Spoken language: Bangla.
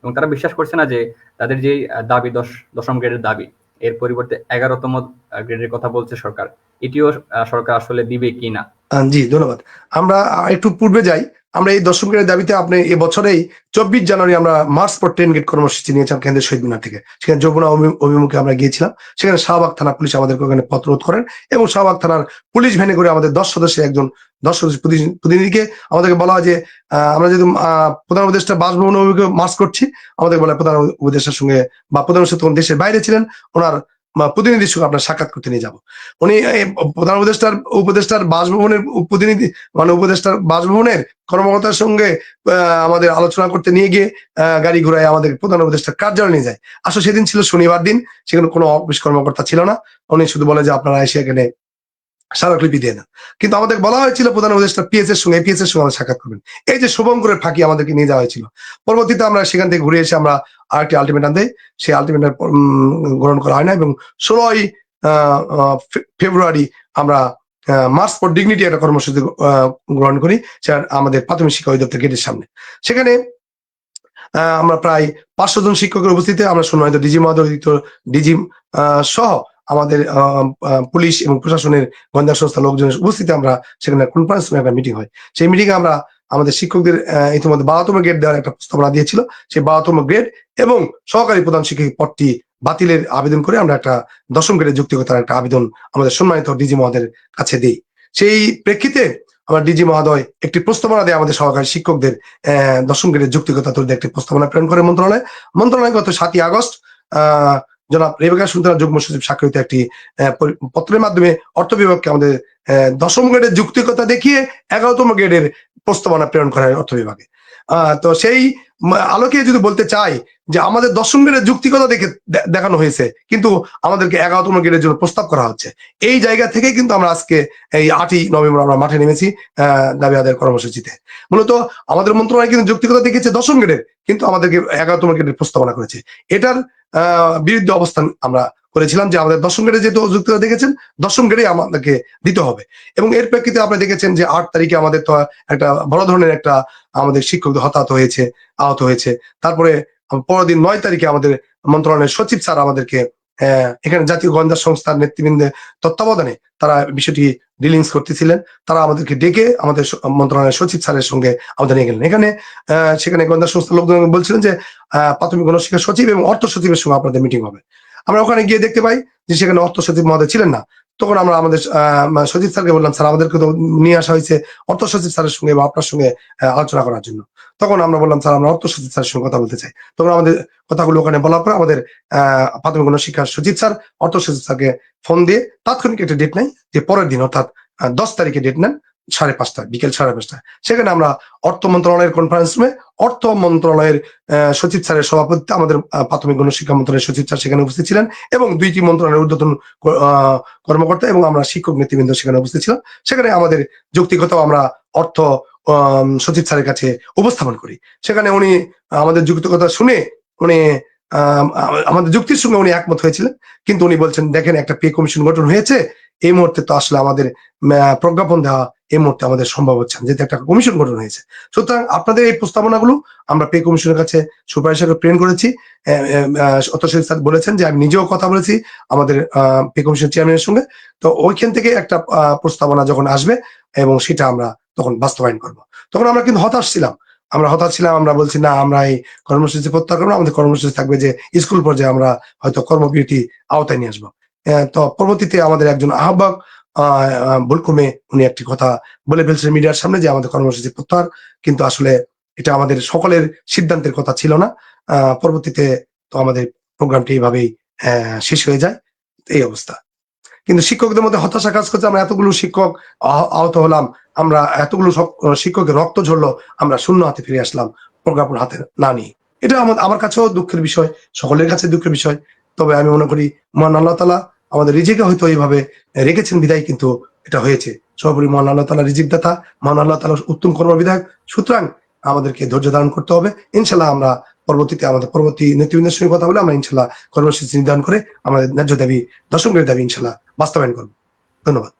এবং তারা বিশ্বাস করছে না যে তাদের যে দাবি 10ম গ্রেডের দাবি, এর পরিবর্তে 11তম গ্রেডের কথা বলছে সরকার, এটিও সরকার আসলে দিবে কিনা। জি ধন্যবাদ। আমরা একটু পূর্বে যাই। আমরা এই 10ম গ্রেডের দাবিতে আপনি এই বছরেই 24 জানুয়ারি আমরা মার্চ ফর 10 গ্রেড কর্মসূচি নিয়েছিলাম কেন্দ্রের শহীদ মিনার থেকে। সেখানে যমুনা অভিমুখে আমরা গিয়েছিলাম। সেখানে শাহবাগ থানা পুলিশ আমাদেরকে ওখানে পথরোধ করেন এবং শাহবাগ থানার পুলিশ ভ্যানে করে আমাদের 10 সদস্যের একজন 10 সদস্য প্রতিনিধিকে আমাদেরকে বলা হয় যে আমরা যেহেতু প্রধান উপদেষ্টা বাসভবন অভিমুখে মার্চ করছি, আমাদের বলা প্রধান উপদেষ্টার সঙ্গে বা প্রধান উপদেষ্টা তখন দেশের বাইরে ছিলেন, ওনার প্রতিনিধির সঙ্গে আপনার সাক্ষাৎ করতে নিয়ে যাবো। উনি প্রধান উপদেষ্টার বাসভবনের প্রতিনিধি মানে উপদেষ্টার বাসভবনের কর্মকর্তার সঙ্গে আমাদের আলোচনা করতে নিয়ে গিয়ে গাড়ি ঘোড়ায় আমাদের প্রধান উপদেষ্টার কার্যালয় নিয়ে যায়। আসলে সেদিন ছিল শনিবার দিন, সেখানে কোনো অফিস কর্মকর্তা ছিল না। উনি শুধু বলে যে আপনারা এসে এখানে স্মারকলিপি দিয়ে না, কিন্তু আমাদের বলা হয়েছিল প্রধান উপদেষ্টা পিএস এর সঙ্গে আমরা সাক্ষাৎ করবেন। এই যে শুভঙ্করের ফাঁকি আমাদেরকে নিয়ে যাওয়া হয়েছিল। পরবর্তীতে আমরা সেখান থেকে ঘুরে এসে আমরা আরেকটি আলটিমেটাম দেই, সেই আলটিমেটাম গ্রহণ করা হয় না এবং 16ই ফেব্রুয়ারি আমরা মার্চ ফর ডিগনিটি একটা কর্মসূচি গ্রহণ করি, সেটা আমাদের প্রাথমিক শিক্ষা অধিদপ্তর গেটের সামনে। সেখানে আমরা প্রায় 500 জন শিক্ষকের উপস্থিতিতে আমরা সম্মানিত ডিজি মহোদয়, ডিজি সহ আমাদের পুলিশ এবং প্রশাসনের গোয়েন্দা সংস্থা লোকজনের উপস্থিতি আমরা সেখানে কনফারেন্স রুমে একটা মিটিং হয়। সেই মিটিংয়ে আমরা আমাদের শিক্ষকদের ইতিমধ্যে 12তম গ্রেড দেওয়ার একটা প্রস্তাবনা দিয়েছিল। সেই 12তম গ্রেড এবং সহকারী প্রধান শিক্ষক পদটি বাতিলের আবেদন করে আমরা একটা 10ম গ্রেডের যৌক্তিকতার একটা আবেদন আমাদের সম্মানিত ডিজি মহোদয়ের কাছে দিই। সেই প্রেক্ষিতে আমার ডিজি মহোদয় একটি প্রস্তাবনা দেয় আমাদের সহকারী শিক্ষকদের 10ম গ্রেডের যৌক্তিকতা তৈরিতে একটি প্রস্তাবনা প্রেরণ করে মন্ত্রণালয় গত 7ই আগস্ট জনাব রেবেকা সুলতানা যুগ্ম সচিব স্বাক্ষরিত একটি পত্রের মাধ্যমে অর্থ বিভাগকে আমাদের 10ম গ্রেডের যৌক্তিকতা দেখিয়ে 11তম গ্রেডের প্রস্তাবনা প্রেরণ করা হয় অর্থ বিভাগে। তো সেই আলোকে যদি বলতে চাই যে আমাদের 10ম গ্রেডের যৌক্তিকতা দেখে দেখানো হয়েছে, কিন্তু আমাদেরকে 11তম গ্রেডের জন্য প্রস্তাব করা হচ্ছে। এই জায়গা থেকে কিন্তু আমরা আজকে এই 8ই নভেম্বর আমরা মাঠে নেমেছি দাবি আদায়ের কর্মসূচিতে। মূলত আমাদের মন্ত্রণালয় কিন্তু যৌক্তিকতা দেখেছে 10ম গ্রেডের, কিন্তু আমাদেরকে 11তম গ্রেডের প্রস্তাবনা করেছে। এটার বিরুদ্ধে অবস্থান আমরা করেছিলাম যে আমাদের 10ম গ্রেডে যেহেতু যৌক্তিকতা দেখেছেন, 10ম গ্রেডে আমাদেরকে দিতে হবে। এবং এর প্রেক্ষিতে আপনি দেখেছেন যে 8 তারিখে আমাদের তো একটা বড় ধরনের একটা আমাদের শিক্ষকদের আহত হয়েছে। তারপরে পরদিন 9 তারিখে আমাদের মন্ত্রণালয়ের সচিব স্যার আমাদেরকে এখানে জাতীয় গোয়েন্দা সংস্থার নেতৃবৃন্দের তত্ত্বাবধানে তারা বিষয়টি ডিলিংস করতেছিলেন, তারা আমাদেরকে ডেকে আমাদের মন্ত্রণালয়ের সচিব স্যারের সঙ্গে আমাদের নিয়ে গেলেন। এখানে সেখানে গোয়েন্দা সংস্থার লোকজন বলছিলেন যে প্রাথমিক গণশিক্ষা সচিব এবং অর্থ সচিবের সঙ্গে আপনাদের মিটিং হবে। আমরা ওখানে গিয়ে দেখতে পাই যে সেখানে অর্থ সচিব মহোদয় ছিলেন না। তখন আমরা আমাদের সচিব স্যারকে বললাম, স্যার আমাদেরকে তো নিয়ে আসা হয়েছে অর্থ সচিব স্যারের সঙ্গে বা আপনার সঙ্গে আলোচনা করার জন্য। তখন আমরা বললাম, স্যার আমরা অর্থ সচিব স্যারের সঙ্গে কথা বলতে চাই। তখন আমাদের কথাগুলো ওখানে বলার পর আমাদের প্রাথমিক গণশিক্ষার সচিব স্যার অর্থ সচিব স্যারকে ফোন দিয়ে তাৎক্ষণিক একটা ডেট নেয় যে পরের দিন অর্থাৎ 10 তারিখে ডেট নেন 5:30 বিকেল 5:30। সেখানে আমরা অর্থ মন্ত্রণালয়ের কনফারেন্স রুমে অর্থ মন্ত্রণালয়ের সচিব স্যারের সভাপতিত্বে আমাদের প্রাথমিক গণশিক্ষা মন্ত্রণালয়ের সচিব স্যার সেখানে উপস্থিত ছিলেন এবং 2টি মন্ত্রণালয়ের ঊর্ধ্বতন কর্মকর্তা এবং আমরা শিক্ষক নেতৃবৃন্দ সেখানে উপস্থিত ছিলাম। সেখানে আমাদের যৌক্তিকতাও আমরা অর্থ সচিব স্যারের কাছে উপস্থাপন করি। সেখানে উনি আমাদের যৌক্তিকতা শুনে উনি আমাদের যুক্তির সঙ্গে উনি একমত হয়েছিলেন, কিন্তু উনি বলছেন দেখেন একটা পে কমিশন গঠন হয়েছে, এই মুহূর্তে তো আসলে আমাদের প্রজ্ঞাপন দেওয়া এই মুহূর্তে আমাদের সম্ভব হচ্ছে না, যেহেতু একটা কমিশন গঠন হয়েছে। সুতরাং আপনাদের এই প্রস্তাবনাগুলো আমরা পে কমিশনের কাছে সুপারিশ প্রেরণ করেছি। অর্থ সচিব স্যার বলেছেন যে আমি নিজেও কথা বলেছি আমাদের পে কমিশন চেয়ারম্যানের সঙ্গে। তো ওইখান থেকে একটা প্রস্তাবনা যখন আসবে এবং সেটা আমরা তখন বাস্তবায়ন করবো। তখন আমরা কিন্তু হতাশ ছিলাম, আমরা বলছি না আমরা এই কর্মসূচি প্রত্যাহার করবো, আমাদের কর্মসূচি থাকবে যে স্কুল পর্যায়ে আমরা হয়তো কর্মবিরতি আওতায় নিয়ে আসবো। তো পরবর্তীতে আমাদের একজন আহ্বায়ক ভুলক্রমে উনি একটি কথা বলে ফেলছেন মিডিয়ার সামনে যে আমাদের কর্মসূচি প্রত্যাহার, কিন্তু আসলে এটা আমাদের সকলের সিদ্ধান্তের কথা ছিল না। পরবর্তীতে তো আমাদের প্রোগ্রামটি এইভাবেই শেষ হয়ে যায়, এই অবস্থা। কিন্তু শিক্ষকদের মধ্যে হতাশা কাজ করছে, আমরা এতগুলো শিক্ষক আহত হলাম, আমরা এতগুলো শিক্ষকের রক্ত ঝরলো, আমরা শূন্য হাতে ফিরে আসলাম প্রজ্ঞাপন হাতে না নিয়ে। এটা আমার কাছেও দুঃখের বিষয়, সকলের কাছে দুঃখের বিষয়। তবে আমি মনে করি মহান আল্লাহ তাআলা আমাদের রিজিকে হয়তো এইভাবে রেখেছেন বিদায় কিন্তু এটা হয়েছে। সর্বোপরি মহান আল্লাহ তাআলা রিজিক দাতা, মহান আল্লাহ তাআলা উত্তম কর্মবিধায়ক। সুতরাং আমাদেরকে ধৈর্য ধারণ করতে হবে। ইনশাল্লাহ আমরা পরবর্তীতে আমাদের পরবর্তী নেতৃবৃন্দের সঙ্গে কথা বলে আমরা ইনশাল্লাহ কর্মসূচি নির্ধারণ করে আমাদের ন্যায্য দাবি 10ম গ্রেড দাবি ইনশাল্লাহ বাস্তবায়ন করবো। ধন্যবাদ।